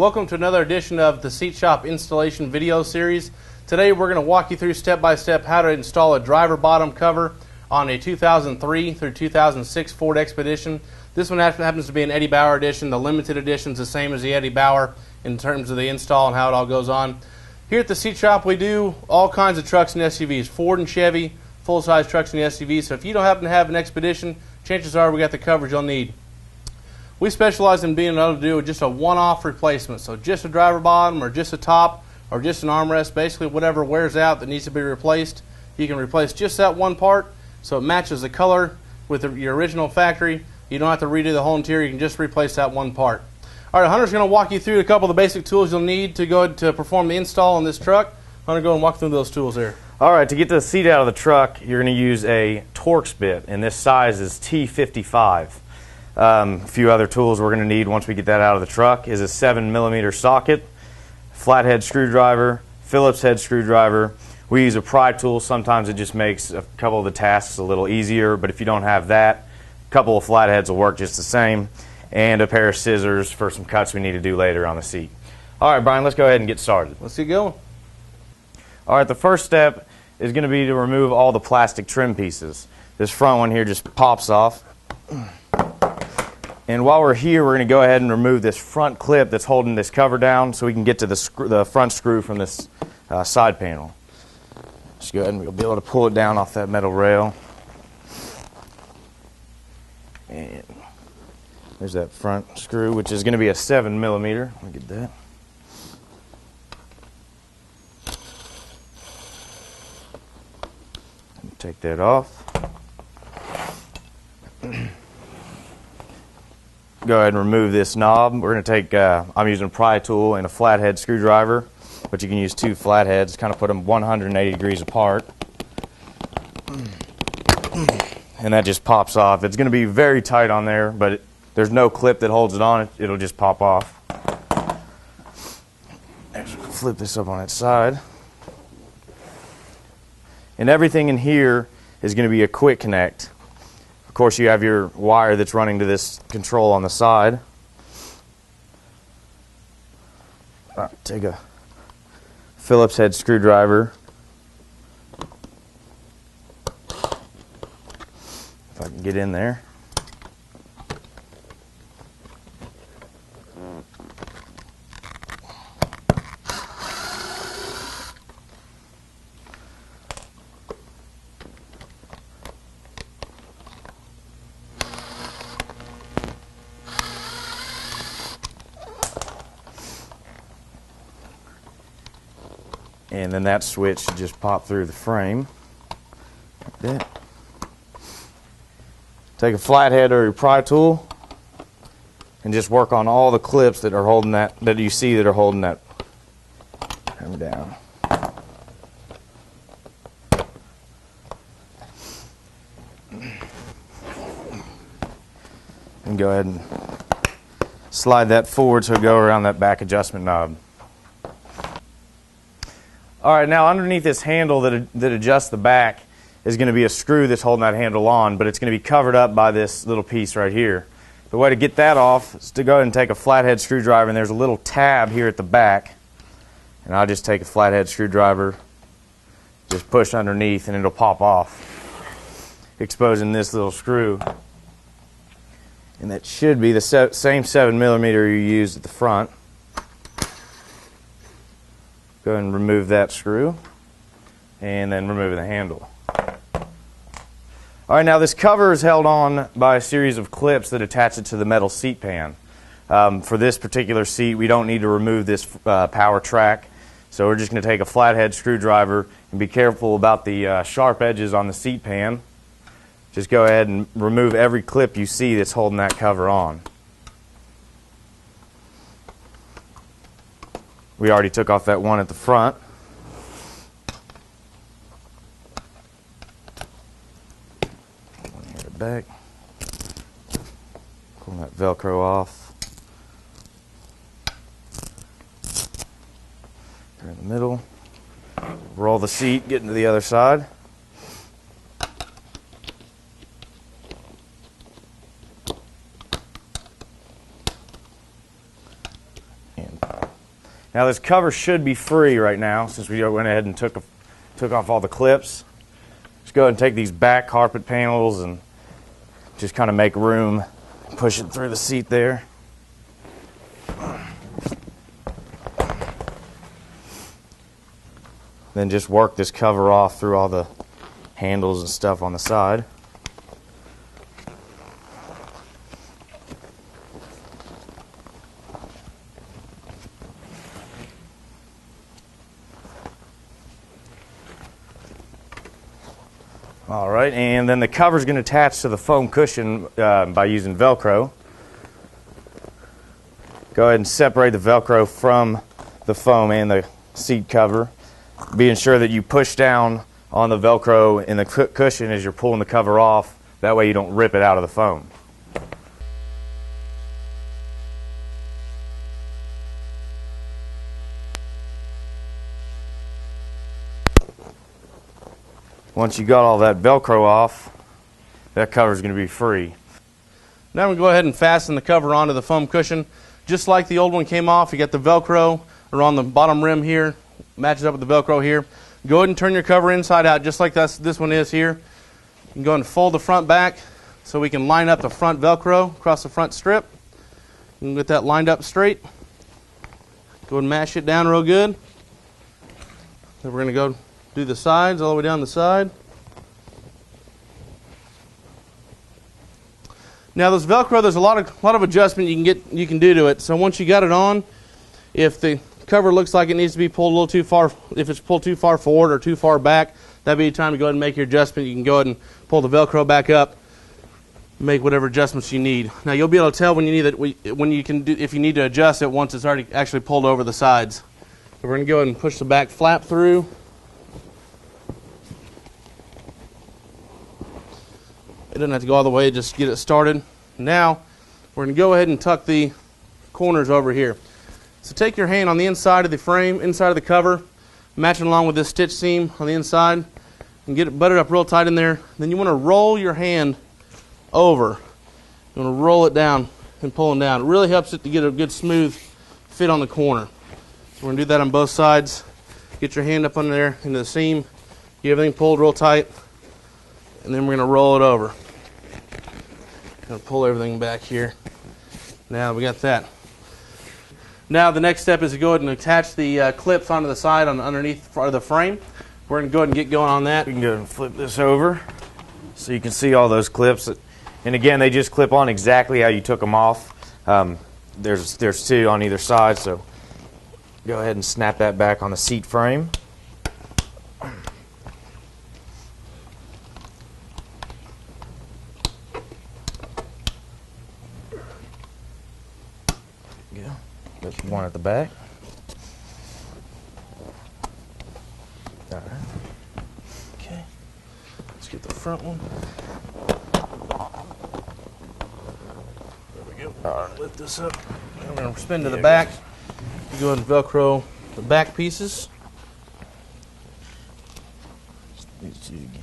Welcome to another edition of the Seat Shop installation video series. Today we're going to walk you through step by step how to install a driver bottom cover on a 2003 through 2006 Ford Expedition. This one happens to be an Eddie Bauer edition. The limited edition is the same as the Eddie Bauer in terms of the install and how it all goes on. Here at the Seat Shop we do all kinds of trucks and SUVs, Ford and Chevy, full-size trucks and SUVs. So if you don't happen to have an Expedition, chances are we got the coverage you'll need. We specialize in being able to do just a one-off replacement, so just a driver bottom or just a top or just an armrest, basically whatever wears out that needs to be replaced. You can replace just that one part so it matches the color with your original factory. You don't have to redo the whole interior, you can just replace that one part. All right, Hunter's going to walk you through a couple of the basic tools you'll need to go to perform the install on this truck. Hunter, go and walk through those tools here. All right, to get the seat out of the truck, you're going to use a Torx bit, and this size is T55. A few other tools we're going to need once we get that out of the truck is a 7mm socket, flathead screwdriver, Phillips head screwdriver. We use a pry tool. Sometimes it just makes a couple of the tasks a little easier, but if you don't have that, a couple of flatheads will work just the same, and a pair of scissors for some cuts we need to do later on the seat. All right, Brian, let's go ahead and get started. Let's get going. All right, the first step is going to be to remove all the plastic trim pieces. This front one here just pops off. And while we're here, we're going to go ahead and remove this front clip that's holding this cover down so we can get to the front screw from this side panel. Just go ahead and we'll be able to pull it down off that metal rail. And there's that front screw, which is going to be a 7mm. Let me get that. Take that off. Go ahead and remove this knob. We're going to take, I'm using a pry tool and a flathead screwdriver, but you can use two flatheads, kind of put them 180 degrees apart. And that just pops off. It's going to be very tight on there, but there's no clip that holds it on. It'll just pop off. Flip this up on its side. And everything in here is going to be a quick connect. Of course, you have your wire that's running to this control on the side. Take a Phillips head screwdriver. If I can get in there. And then that switch should just pop through the frame like that. Take a flathead or your pry tool and just work on all the clips that are holding that you see that are holding that down. And go ahead and slide that forward so it'll go around that back adjustment knob. All right, now underneath this handle that adjusts the back is going to be a screw that's holding that handle on, but it's going to be covered up by this little piece right here. The way to get that off is to go ahead and take a flathead screwdriver, and there's a little tab here at the back. And I'll just take a flathead screwdriver, just push underneath, and it'll pop off, exposing this little screw. And that should be the same 7mm you used at the front. Go ahead and remove that screw, and then remove the handle. All right, now this cover is held on by a series of clips that attach it to the metal seat pan. For this particular seat, we don't need to remove this power track, so we're just going to take a flathead screwdriver and be careful about the sharp edges on the seat pan. Just go ahead and remove every clip you see that's holding that cover on. We already took off that one at the front. One here at the back. Pull that Velcro off. Here in the middle. Roll the seat, get into the other side. And Now this cover should be free right now since we went ahead and took off all the clips. Just go ahead and take these back carpet panels and just kind of make room, push it through the seat there. Then just work this cover off through all the handles and stuff on the side. All right, and then the cover is going to attach to the foam cushion by using Velcro. Go ahead and separate the Velcro from the foam and the seat cover, being sure that you push down on the Velcro in the cushion as you're pulling the cover off. That way you don't rip it out of the foam. Once you got all that Velcro off, that cover is going to be free. Now we go ahead and fasten the cover onto the foam cushion. Just like the old one came off, you got the Velcro around the bottom rim here, matches up with the Velcro here. Go ahead and turn your cover inside out just like this one is here. You can go ahead and fold the front back so we can line up the front Velcro across the front strip. You can get that lined up straight. Go ahead and mash it down real good. Then we're going to go do the sides all the way down the side. Now this Velcro, there's a lot of adjustment you can do to it. So once you got it on, if the cover looks like it needs to be pulled a little too far, if it's pulled too far forward or too far back, that'd be the time to go ahead and make your adjustment. You can go ahead and pull the Velcro back up, make whatever adjustments you need. Now you'll be able to tell when you need it, if you need to adjust it once it's already actually pulled over the sides. So we're going to go ahead and push the back flap through. It doesn't have to go all the way, just get it started. Now, we're going to go ahead and tuck the corners over here. So take your hand on the inside of the frame, inside of the cover, matching along with this stitch seam on the inside, and get it butted up real tight in there. Then you want to roll your hand over. You want to roll it down and pull it down. It really helps it to get a good smooth fit on the corner. So we're going to do that on both sides. Get your hand up under there into the seam, get everything pulled real tight, and then we're going to roll it over. Going to pull everything back here. Now we got that. Now the next step is to go ahead and attach the clips onto the side underneath part of the frame. We're going to go ahead and get going on that. We can go ahead and flip this over so you can see all those clips. And again, they just clip on exactly how you took them off. There's two on either side, so go ahead and snap that back on the seat frame. There's one at the back. All right. Okay. Let's get the front one. There we go. All right. Lift this up. We're going to spin to the back. Go ahead and Velcro the back pieces. These two again.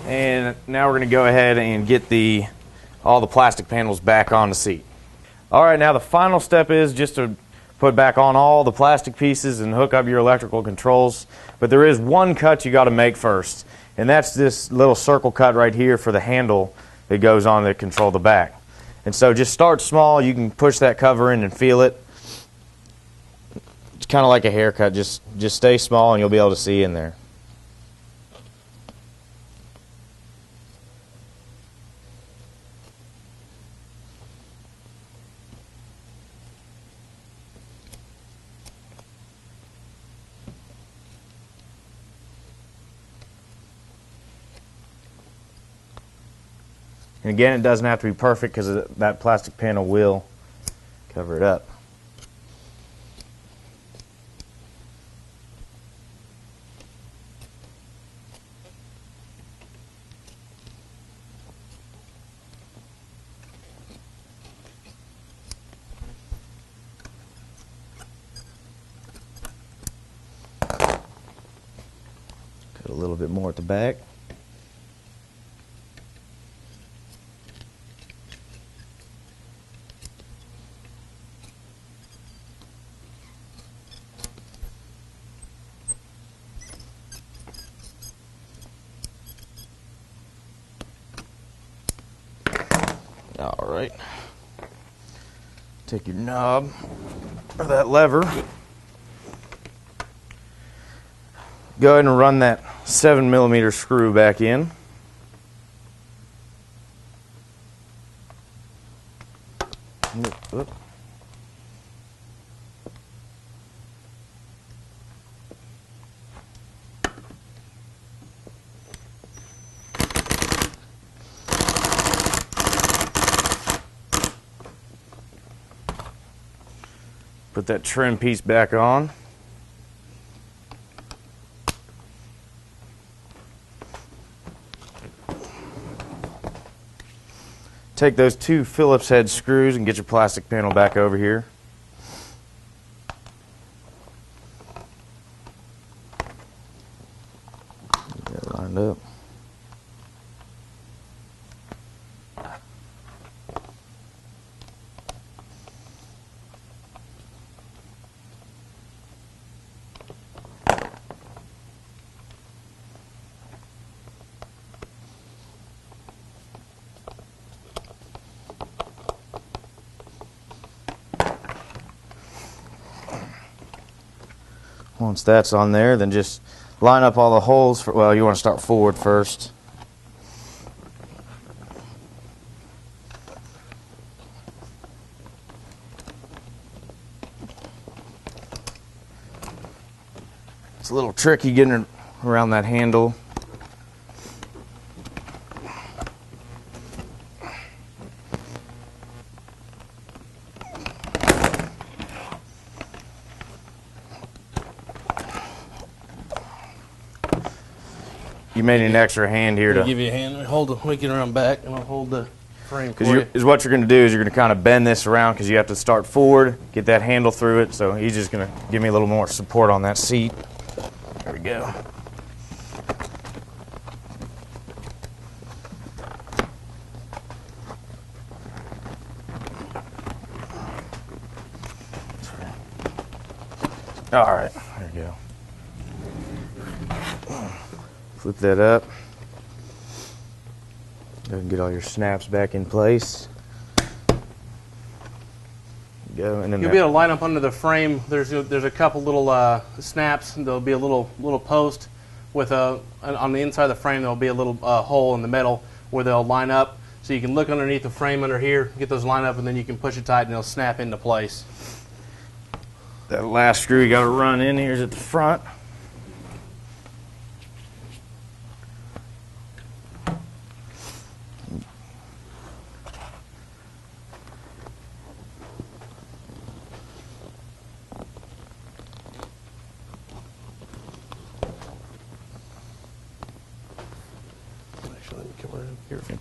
And now we're going to go ahead and get all the plastic panels back on the seat. All right, now the final step is just to put back on all the plastic pieces and hook up your electrical controls. But there is one cut you got to make first, and that's this little circle cut right here for the handle that goes on to control the back. And so just start small. You can push that cover in and feel it. It's kind of like a haircut. Just stay small and you'll be able to see in there. And again, it doesn't have to be perfect because that plastic panel will cover it up. Cut a little bit more at the back. right. Take your knob, or that lever. Go ahead and run that 7mm screw back in. Oop. Put that trim piece back on. Take those 2 Phillips head screws and get your plastic panel back over here. Get that lined up. Once that's on there, then just line up all the holes. Well, you want to start forward first. It's a little tricky getting around that handle. You may need an extra hand here to give you a hand. Hold the wicket around back, and I'll hold the frame for you. Because what you're going to do is you're going to kind of bend this around because you have to start forward, get that handle through it. So he's just going to give me a little more support on that seat. There we go. All right, there we go. Flip that up. Go ahead and get all your snaps back in place. Go, and then you'll be able to line up under the frame. There's a couple little snaps. There'll be a little post with on the inside of the frame. There'll be a little hole in the metal where they'll line up. So you can look underneath the frame under here, get those lined up, and then you can push it tight, and they'll snap into place. That last screw you got to run in here is at the front.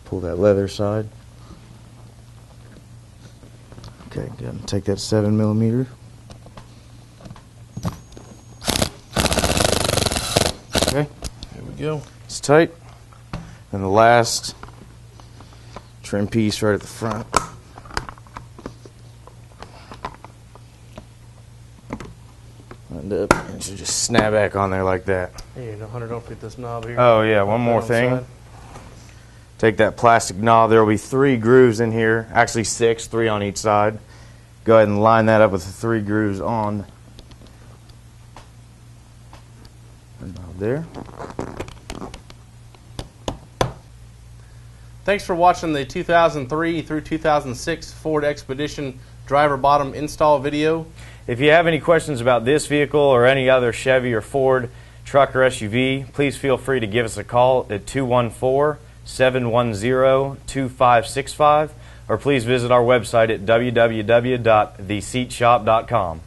Pull that leather side. Okay, good. And take that 7mm. Okay, there we go. It's tight. And the last trim piece right at the front. Lined up, and it should just snap back on there like that. Hey, Hunter, don't forget this knob here. Oh yeah, one more thing. Take that plastic knob. There will be 3 grooves in here. Actually 6, 3 on each side. Go ahead and line that up with the 3 grooves on the knob there. Thanks for watching the 2003 through 2006 Ford Expedition driver bottom install video. If you have any questions about this vehicle or any other Chevy or Ford truck or SUV, please feel free to give us a call at 214-710-2565, or please visit our website at www.theseatshop.com.